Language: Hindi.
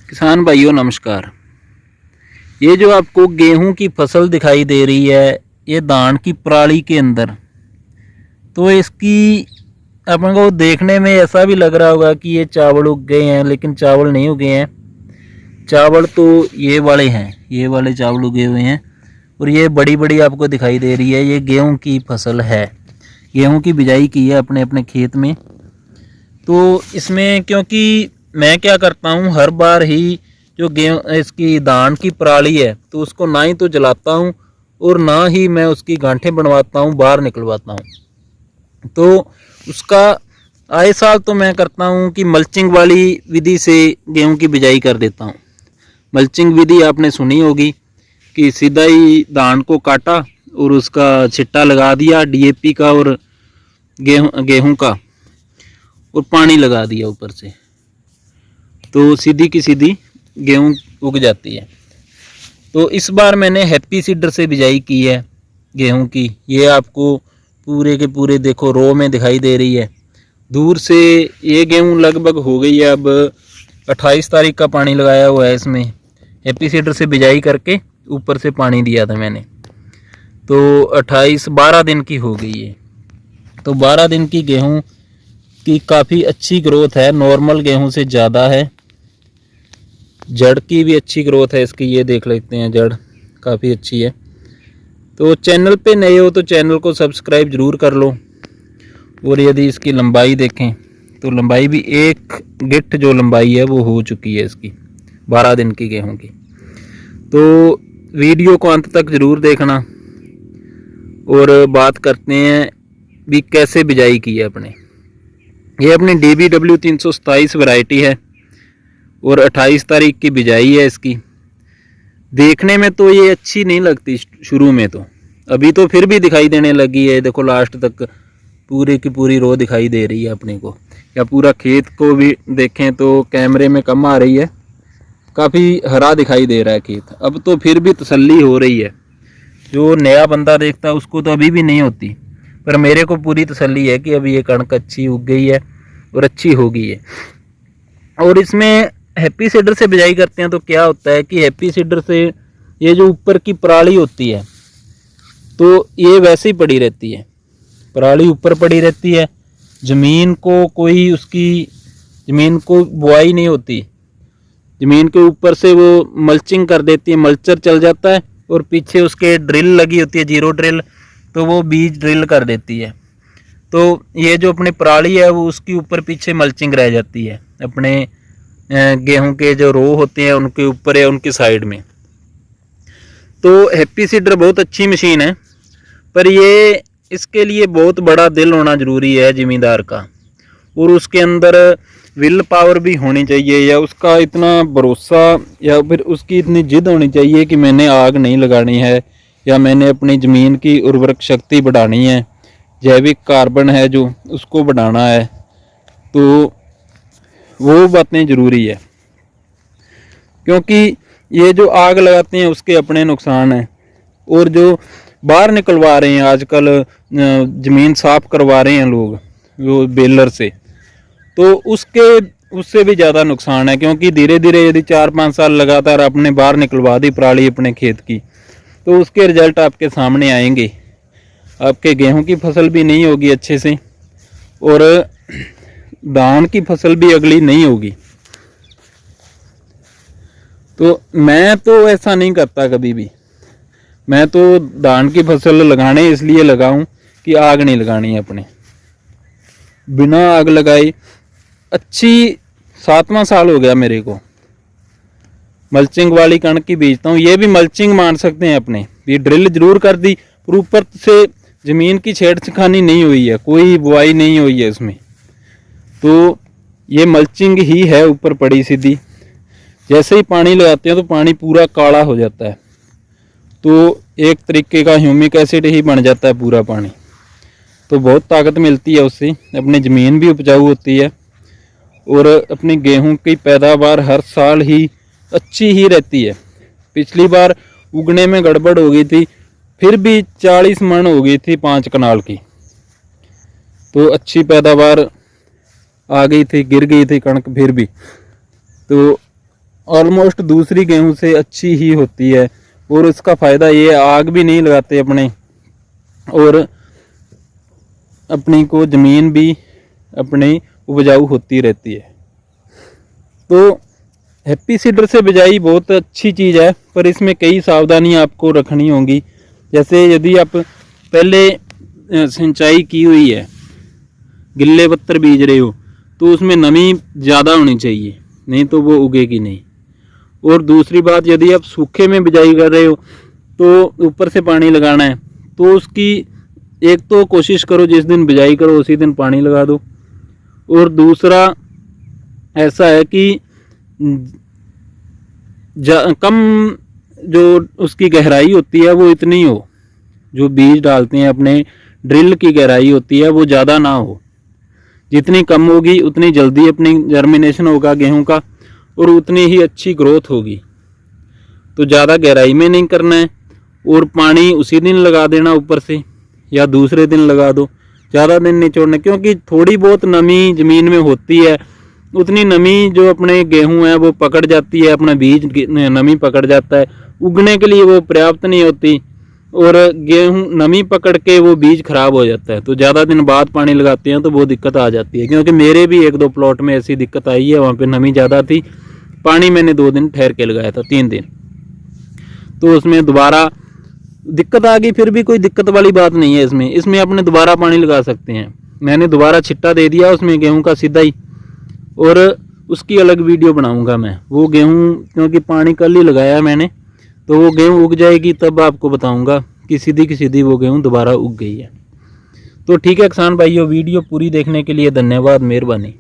किसान भाइयों नमस्कार। ये जो आपको गेहूं की फसल दिखाई दे रही है, ये धान की पराली के अंदर, तो इसकी अपन को देखने में ऐसा भी लग रहा होगा कि ये चावल उग गए हैं, लेकिन चावल नहीं उगे हैं। चावल तो ये वाले हैं, ये वाले चावल उगे हुए हैं और ये बड़ी बड़ी आपको दिखाई दे रही है, ये गेहूं की फसल है। गेहूं की बिजाई की है अपने अपने खेत में। तो इसमें क्योंकि मैं क्या करता हूँ, हर बार ही जो गेहूँ इसकी धान की पराली है तो उसको ना ही तो जलाता हूँ और ना ही मैं उसकी गांठें बनवाता हूँ, बाहर निकलवाता हूँ। तो उसका आए साल तो मैं करता हूँ कि मल्चिंग वाली विधि से गेहूं की बिजाई कर देता हूँ। मल्चिंग विधि आपने सुनी होगी कि सीधा ही धान को काटा और उसका छिट्टा लगा दिया डीएपी का और गेहूं का, और पानी लगा दिया ऊपर से, तो सीधी की सीधी गेहूं उग जाती है। तो इस बार मैंने हैप्पी सीडर से बिजाई की है गेहूं की। ये आपको पूरे के पूरे देखो रो में दिखाई दे रही है। दूर से ये गेहूं लगभग हो गई है, अब 28 तारीख का पानी लगाया हुआ है इसमें। हैप्पी सीडर से बिजाई करके ऊपर से पानी दिया था मैंने, तो 12 दिन की हो गई है। तो 12 दिन की गेहूं की काफ़ी अच्छी ग्रोथ है, नॉर्मल गेहूं से ज़्यादा है। जड़ की भी अच्छी ग्रोथ है इसकी, ये देख लेते हैं, जड़ काफ़ी अच्छी है। तो चैनल पे नए हो तो चैनल को सब्सक्राइब ज़रूर कर लो। और यदि इसकी लंबाई देखें तो लंबाई भी एक गिट्ठ जो लंबाई है वो हो चुकी है इसकी 12 दिन की गेहूं की। तो वीडियो को अंत तक ज़रूर देखना और बात करते हैं भी कैसे बिजाई की है अपने। ये अपनी DBW 327 वैरायटी है और 28 तारीख की बिजाई है इसकी। देखने में तो ये अच्छी नहीं लगती शुरू में, तो अभी तो फिर भी दिखाई देने लगी है। देखो लास्ट तक पूरी की पूरी रो दिखाई दे रही है अपने को, या पूरा खेत को भी देखें तो कैमरे में कम आ रही है, काफ़ी हरा दिखाई दे रहा है खेत। अब तो फिर भी तसल्ली हो रही है। जो नया बंदा देखता है उसको तो अभी भी नहीं होती, पर मेरे को पूरी तसल्ली है कि अभी ये कणक अच्छी उग गई है और अच्छी हो गई है। और इसमें हैप्पी सीडर से बिजाई करते हैं तो क्या होता है कि हैप्पी सीडर से ये जो ऊपर की पराली होती है तो ये वैसे ही पड़ी रहती है, पराली ऊपर पड़ी रहती है। ज़मीन को कोई उसकी ज़मीन को बुआई नहीं होती, ज़मीन के ऊपर से वो मल्चिंग कर देती है, मल्चर चल जाता है और पीछे उसके ड्रिल लगी होती है, जीरो ड्रिल, तो वो बीज ड्रिल कर देती है। तो ये जो अपनी पराली है वो उसके ऊपर पीछे मल्चिंग रह जाती है, अपने गेहूं के जो रो होते हैं उनके ऊपर या उनकी साइड में। तो हैप्पी सीडर बहुत अच्छी मशीन है, पर ये इसके लिए बहुत बड़ा दिल होना ज़रूरी है ज़मींदार का, और उसके अंदर विल पावर भी होनी चाहिए, या उसका इतना भरोसा, या फिर उसकी इतनी जिद होनी चाहिए कि मैंने आग नहीं लगानी है, या मैंने अपनी ज़मीन की उर्वरक शक्ति बढ़ानी है, जैविक कार्बन है जो उसको बढ़ाना है। तो वो बातें ज़रूरी है, क्योंकि ये जो आग लगाते हैं उसके अपने नुकसान हैं। और जो बाहर निकलवा रहे हैं आजकल, ज़मीन साफ़ करवा रहे हैं लोग वो बेलर से, तो उससे भी ज़्यादा नुकसान है। क्योंकि धीरे धीरे यदि 4-5 साल लगातार आपने बाहर निकलवा दी पराली अपने खेत की, तो उसके रिजल्ट आपके सामने आएंगे। आपके गेहूं की फसल भी नहीं होगी अच्छे से, और धान की फसल भी अगली नहीं होगी। तो मैं तो ऐसा नहीं करता कभी भी। मैं तो धान की फसल लगाने इसलिए लगाऊं कि आग नहीं लगानी है अपने, बिना आग लगाई। अच्छी 7वां साल हो गया मेरे को, मल्चिंग वाली कणक की बीजता हूँ। ये भी मल्चिंग मान सकते हैं अपने। ये ड्रिल जरूर कर दी, पर ऊपर से ज़मीन की छेड़छानी नहीं हुई है, कोई बुआई नहीं हुई है इसमें, तो ये मल्चिंग ही है ऊपर पड़ी सीधी। जैसे ही पानी लगाते हैं तो पानी पूरा काला हो जाता है, तो एक तरीके का ह्यूमिक एसिड ही बन जाता है पूरा पानी। तो बहुत ताकत मिलती है उससे, अपनी ज़मीन भी उपजाऊ होती है और अपनी गेहूं की पैदावार हर साल ही अच्छी ही रहती है। पिछली बार उगने में गड़बड़ हो गई थी, फिर भी 40 मन हो गई थी 5 कनाल की, तो अच्छी पैदावार आ गई थी, गिर गई थी कणक फिर भी। तो ऑलमोस्ट दूसरी गेहूं से अच्छी ही होती है। और इसका फ़ायदा ये, आग भी नहीं लगाते अपने, और अपनी को ज़मीन भी अपनी उपजाऊ होती रहती है। तो हैप्पी सीडर से बिजाई बहुत अच्छी चीज़ है, पर इसमें कई सावधानियां आपको रखनी होंगी। जैसे यदि आप पहले सिंचाई की हुई है, गिल्ले पत्तर बीज रहे हो, तो उसमें नमी ज़्यादा होनी चाहिए, नहीं तो वो उगेगी नहीं। और दूसरी बात, यदि आप सूखे में बिजाई कर रहे हो तो ऊपर से पानी लगाना है, तो उसकी एक तो कोशिश करो जिस दिन बिजाई करो उसी दिन पानी लगा दो। और दूसरा ऐसा है कि कम जो उसकी गहराई होती है वो इतनी हो, जो बीज डालते हैं अपने ड्रिल की गहराई होती है वो ज़्यादा ना हो। जितनी कम होगी उतनी जल्दी अपनी जर्मिनेशन होगा गेहूं का, और उतनी ही अच्छी ग्रोथ होगी। तो ज़्यादा गहराई में नहीं करना है, और पानी उसी दिन लगा देना ऊपर से, या दूसरे दिन लगा दो, ज़्यादा दिन नहीं छोड़ना। क्योंकि थोड़ी बहुत नमी ज़मीन में होती है, उतनी नमी जो अपने गेहूं है वो पकड़ जाती है, अपना बीज नमी पकड़ जाता है, उगने के लिए वो पर्याप्त नहीं होती, और गेहूं नमी पकड़ के वो बीज खराब हो जाता है। तो ज़्यादा दिन बाद पानी लगाते हैं तो वो दिक्कत आ जाती है। क्योंकि मेरे भी 1-2 प्लॉट में ऐसी दिक्कत आई है, वहाँ पे नमी ज़्यादा थी, पानी मैंने 2 दिन ठहर के लगाया था, 3 दिन, तो उसमें दोबारा दिक्कत आ गई। फिर भी कोई दिक्कत वाली बात नहीं है इसमें अपने दोबारा पानी लगा सकते हैं। मैंने दोबारा छिट्टा दे दिया उसमें गेहूं का सीधा ही, और उसकी अलग वीडियो बनाऊंगा मैं। वो गेहूं क्योंकि पानी कल ही लगाया मैंने, तो वो गेहूं उग जाएगी तब आपको बताऊंगा कि सीधी की सीधी वो गेहूं दोबारा उग गई है। तो ठीक है किसान भाइयों, वीडियो पूरी देखने के लिए धन्यवाद, मेहरबानी।